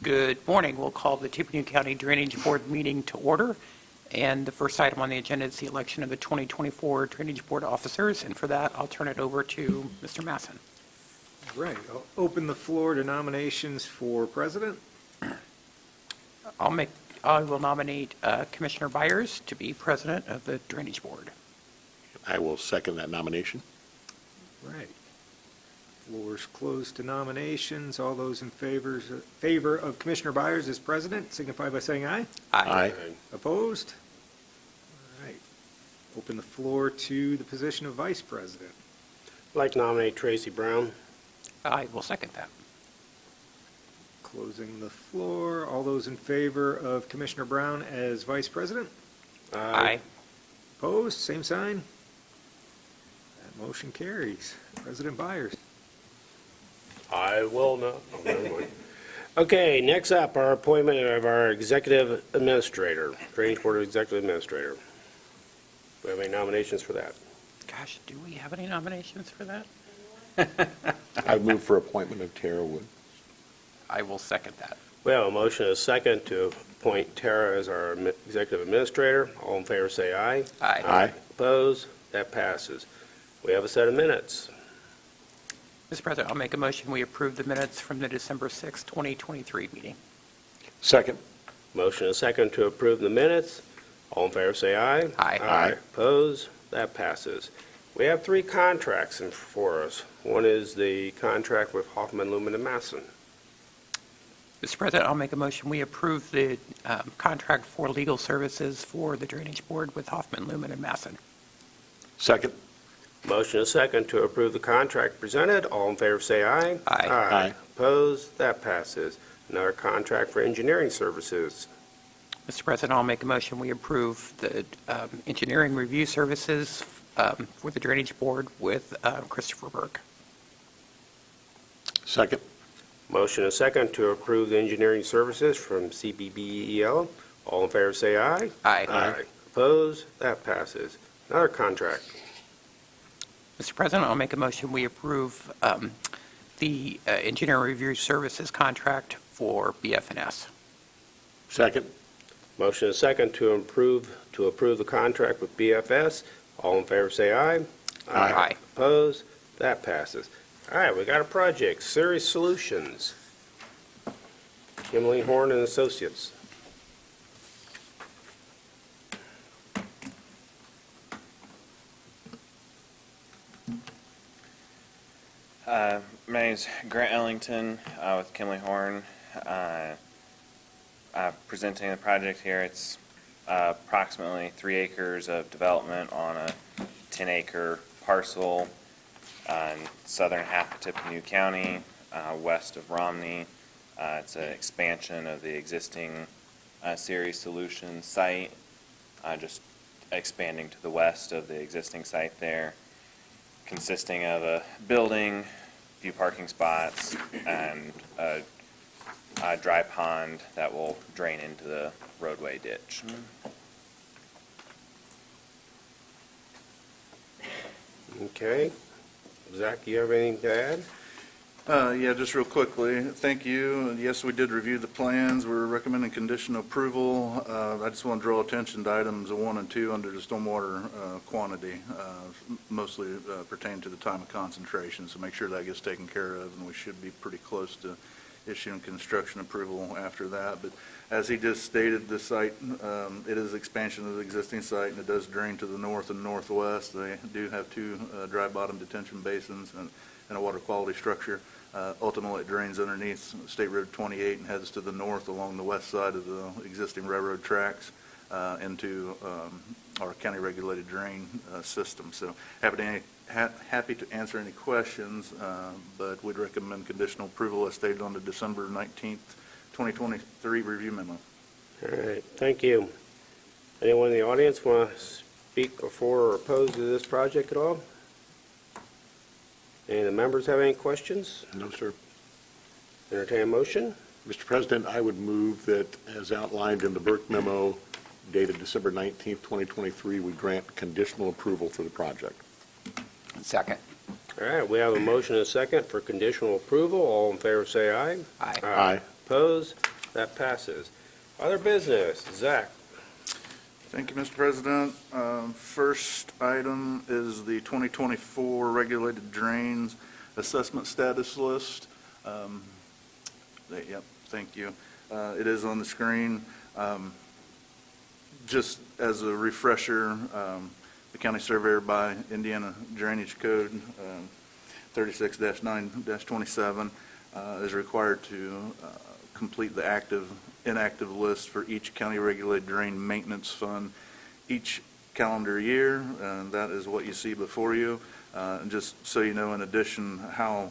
Good morning. We'll call the Tippecanoe County Drainage Board meeting to order. And the first item on the agenda is the election of the 2024 Drainage Board officers. And for that, I'll turn it over to Mr. Masson. Right. I'll open the floor to nominations for president. I will nominate Commissioner Byers to be president of the Drainage Board. I will second that nomination. Right. Floor is closed to nominations. All those in favor of Commissioner Byers as president signify by saying aye. Aye. Opposed? All right. Open the floor to the position of vice president. I'd like to nominate Tracy Brown. I will second that. Closing the floor. All those in favor of Commissioner Brown as vice president? Aye. Opposed? Same sign. That motion carries. President Byers. I will not. Oh, never mind. Okay, next up, our appointment of our executive administrator, Drainage Board Executive Administrator. Do we have any nominations for that? Gosh, do we have any nominations for that? I move for appointment of Tara Wood. I will second that. We have a motion and a second to appoint Tara as our executive administrator. All in favor say aye. Aye. Aye. Opposed? That passes. We have a set of minutes. Mr. President, I'll make a motion we approve the minutes from the December 6, 2023 meeting. Second. Motion and a second to approve the minutes. All in favor say aye. Aye. Aye. Opposed? That passes. We have three contracts for us. One is the contract with Hoffman, Lumen, and Masson. Mr. President, I'll make a motion we approve the contract for legal services for the Drainage Board with Hoffman, Lumen, and Masson. Second. Motion is second to approve the contract presented. All in favor say aye. Aye. Aye. Opposed? That passes. Another contract for engineering services. Mr. President, I'll make a motion we approve the engineering review services for the Drainage Board with Christopher Burke. Second. Motion is second to approve the engineering services from CBBEL. All in favor say aye. Aye. Aye. Opposed? That passes. Another contract. Mr. President, I'll make a motion we approve the engineering review services contract for BF&S. Second. Motion is second to approve the contract with BFS. All in favor say aye. Aye. Opposed? That passes. All right, we got a project, Series Solutions. Kimberly Horn and Associates. My name is Grant Ellington with Kimley Horn. Presenting the project here. It's approximately 3 acres of development on a 10-acre parcel in southern half of Tippecanoe County, west of Romney. It's an expansion of the existing Series Solutions site, just expanding to the west of the existing site there, consisting of a building, a few parking spots, and a dry pond that will drain into the roadway ditch. Okay. Zach, you have anything to add? Yeah, just real quickly, thank you. Yes, we did review the plans. We're recommending conditional approval. I just want to draw attention to items 1 and 2 under the stormwater quantity, mostly pertain to the time of concentration, so make sure that gets taken care of, and we should be pretty close to issuing construction approval after that. But as he just stated, the site, it is expansion of the existing site, and it does drain to the north and northwest. They do have 2 dry bottom detention basins and a water quality structure. Ultimately, it drains underneath State Road 28 and heads to the north along the west side of the existing railroad tracks into our county regulated drain system. So happy to answer any questions, but we'd recommend conditional approval as stated on the December 19th, 2023 review memo. All right, thank you. Anyone in the audience want to speak for or oppose to this project at all? Any of the members have any questions? No, sir. Entertain a motion. Mr. President, I would move that, as outlined in the Burke memo dated December 19th, 2023, we grant conditional approval for the project. Second. All right, we have a motion and a second for conditional approval. All in favor say aye. Aye. Aye. Opposed? That passes. Other business, Zach. Thank you, Mr. President. First item is the 2024 regulated drains assessment status list. Yep, thank you. It is on the screen. Just as a refresher, the county surveyor by Indiana Drainage Code 36-9-27 is required to complete the active, inactive list for each county regulated drain maintenance fund each calendar year, and that is what you see before you. And just so you know, in addition, how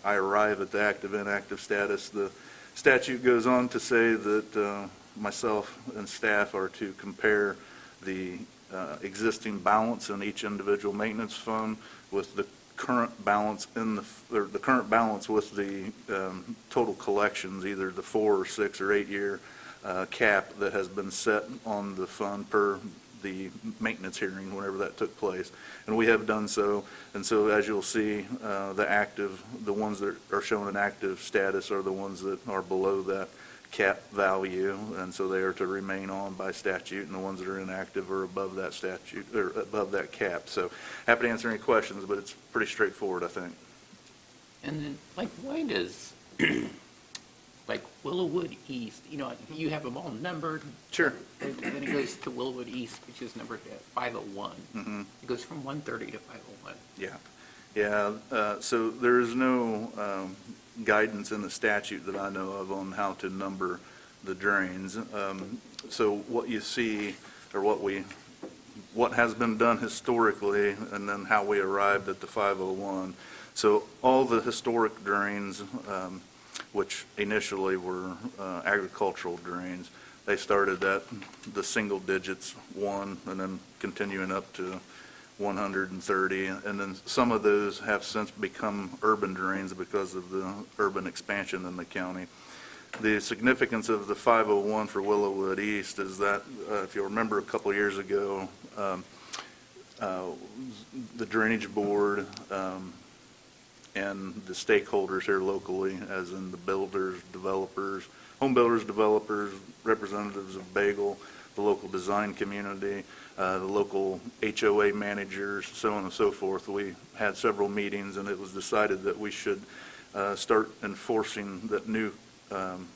I arrive at the active, inactive status, the statute goes on to say that myself and staff are to compare the existing balance in each individual maintenance fund with the current balance the current balance with the total collections, either the 4 or 6 or 8 year cap that has been set on the fund per the maintenance hearing, whenever that took place. And we have done so. And so as you'll see, the ones that are shown in active status are the ones that are below that cap value, and so they are to remain on by statute, and the ones that are inactive are above that statute, or above that cap. So happy to answer any questions, but it's pretty straightforward, I think. And then, like, why does, like, Willowwood East, you know, you have them all numbered? Sure. And then it goes to Willowwood East, which is numbered at 501. Mm-hmm. It goes from 130 to 501. Yeah. So there is no guidance in the statute that I know of on how to number the drains. So what you see, or what has been done historically, and then how we arrived at the 501. So all the historic drains, which initially were agricultural drains, they started at the single digits, 1, and then continuing up to 130, and then some of those have since become urban drains because of the urban expansion in the county. The significance of the 501 for Willowwood East is that, if you'll remember a couple of years ago, the Drainage Board and the stakeholders here locally, as in the builders, developers, home builders, developers, representatives of Bagel, the local design community, the local HOA managers, so on and so forth. We had several meetings, and it was decided that we should start enforcing that new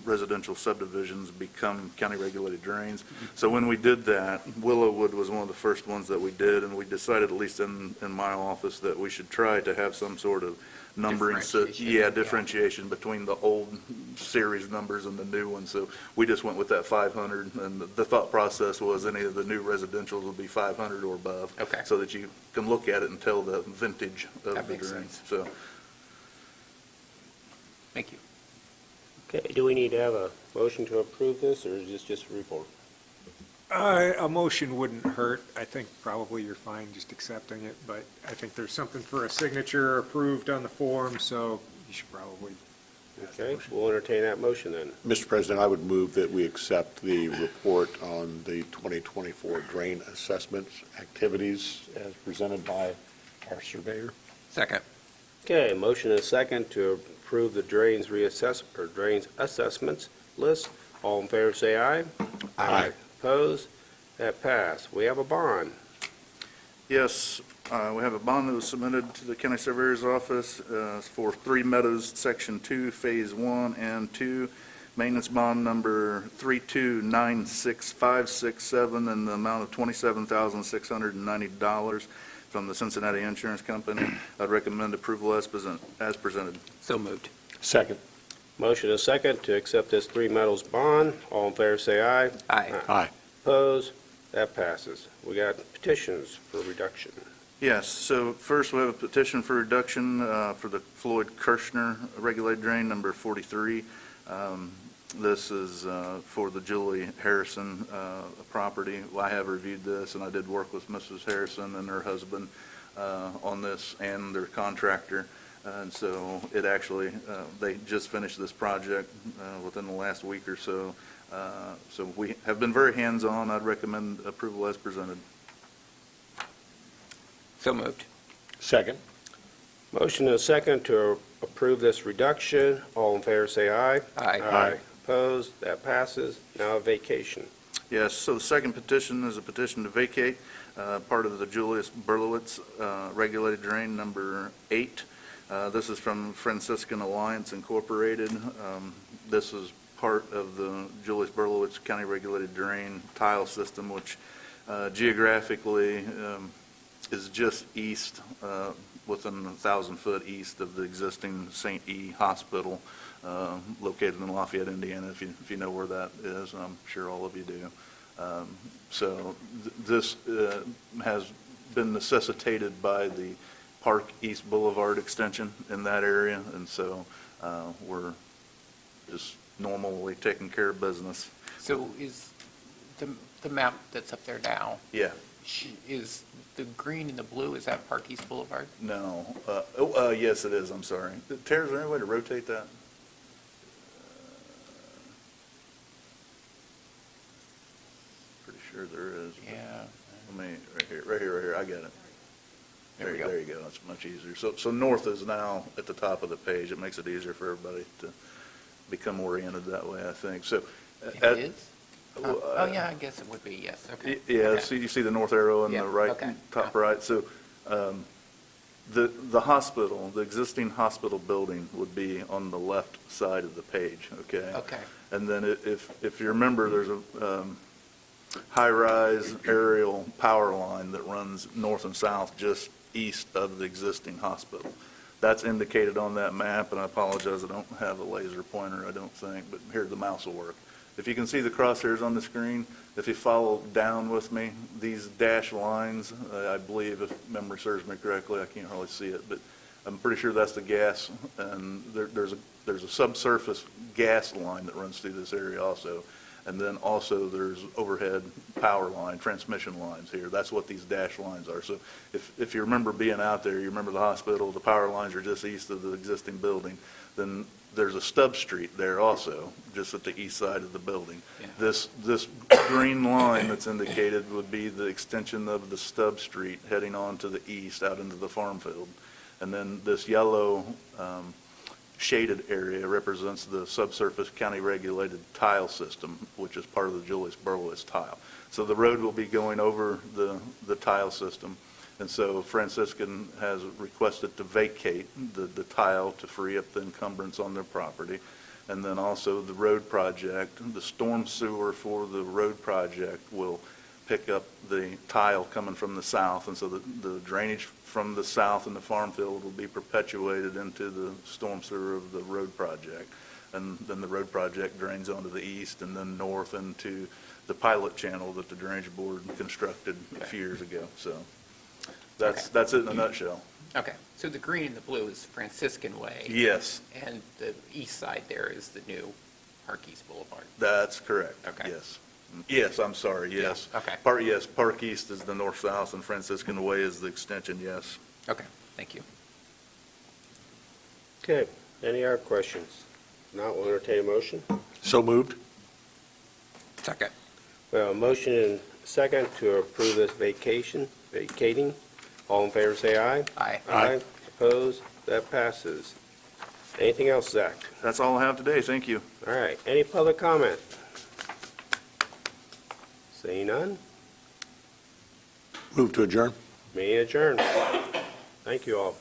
residential subdivisions become county-regulated drains. So when we did that, Willowwood was one of the first ones that we did, and we decided, at least in my office, that we should try to have some sort of numbering. Differentiation between the old series numbers and the new ones. So we just went with that 500, and the thought process was any of the new residentials would be 500 or above. Okay. So that you can look at it and tell the vintage of That the makes drains. sense. So Thank you. Okay, do we need to have a motion to approve this, or is this just a report? A motion wouldn't hurt. I think probably you're fine just accepting it, but I think there's something for a signature approved on the form, so you should probably. Okay, we'll entertain that motion then. Mr. President, I would move that we accept the report on the 2024 drain assessments activities as presented by our surveyor. Second. Okay, motion and a second to approve the drains drains assessments list. All in favor, say aye. Aye. Opposed? That passed. We have a bond. yes, we have a bond that was submitted to the county surveyor's office for 3 Meadows, Section 2, Phase 1 and 2, maintenance bond number 3296567 in the amount of $27,690 from the Cincinnati Insurance Company. I'd recommend approval as presented. So moved. Second. Motion and a second to accept this 3 Metals bond. All in favor, say aye. Aye. Aye. Opposed? That passes. We got petitions for reduction. Yes, so first we have a petition for reduction for the Floyd Kirshner regulated drain number 43. This is for the Julie Harrison property. Well, I have reviewed this, and I did work with Mrs. Harrison and her husband on this, and their contractor. And so it actually, they just finished this project within the last week or so. So we have been very hands-on. I'd recommend approval as presented. So moved. Second. Motion and a second to approve this reduction. All in favor, say aye. Aye. Aye. Opposed? That passes. Now a vacation. Yes, so the second petition is a petition to vacate part of the Julius Berlowitz regulated drain number 8. This is from Franciscan Alliance Incorporated. This is part of the Julius Berlowitz County Regulated Drain Tile System, which geographically is just east, within 1,000 foot east of the existing St. E. Hospital, located in Lafayette, Indiana, if you know where that is. I'm sure all of you do. So this has been necessitated by the Park East Boulevard extension in that area, and so we're just normally taking care of business. So is the map that's up there now, Yeah, is the green and the blue, is that Park East Boulevard? no, yes, it is, I'm sorry. Tara, is there any way to rotate that? Pretty sure there is. Yeah. Let me, right here, I got it. There we go. There you go, that's much easier. So north is now at the top of the page. It makes it easier for everybody to become oriented that way, I think. So. It is? Oh, yeah, I guess it would be, yes, okay. Yeah, Okay. see, you see the north arrow in Yeah, the right, okay. top right? So the hospital, the existing hospital building would be on the left side of the page, okay? Okay. And then if you remember, there's a high-rise aerial power line that runs north and south just east of the existing hospital. That's indicated on that map, and I apologize, I don't have a laser pointer, I don't think, but here, the mouse will work. If you can see the crosshairs on the screen, if you follow down with me, these dashed lines, I believe, if memory serves me correctly, I can't really see it, but I'm pretty sure that's the gas, and there's a subsurface gas line that runs through this area also. And then also there's overhead power line, transmission lines here. That's what these dashed lines are. So if you remember being out there, you remember the hospital, the power lines are just east of the existing building. Then there's a stub street there also, just at the east side of the building. Yeah. This green line that's indicated would be the extension of the stub street heading on to the east out into the farm field. And then this yellow shaded area represents the subsurface county regulated tile system, which is part of the Julius Berlowitz tile. So the road will be going over the tile system. And so Franciscan has requested to vacate the tile to free up the encumbrance on their property. And then also the road project, the storm sewer for the road project will pick up the tile coming from the south. And so the drainage from the south in the farm field will be perpetuated into the storm sewer of the road project. And then the road project drains onto the east and then north into the pilot channel that the Drainage Board constructed a few years ago. So that's it in a nutshell. Okay, so the green and the blue is Franciscan Way. Yes, And the east side there is the new Park East Boulevard. that's correct. Okay. Yes. Yes, I'm sorry, yes. Yeah, okay. Yes, Park East is the north-south and Franciscan Way is the extension, yes. Okay, thank you. Okay, any other questions? Not, we'll entertain a motion. So moved? Second. We have a motion and second to approve this vacating. All in favor, say aye. Aye. Aye. Opposed? That passes. Anything else, Zach? That's all I have today, thank you. All right, any public comment? Seeing none, Move to adjourn? meeting adjourned. Thank you all.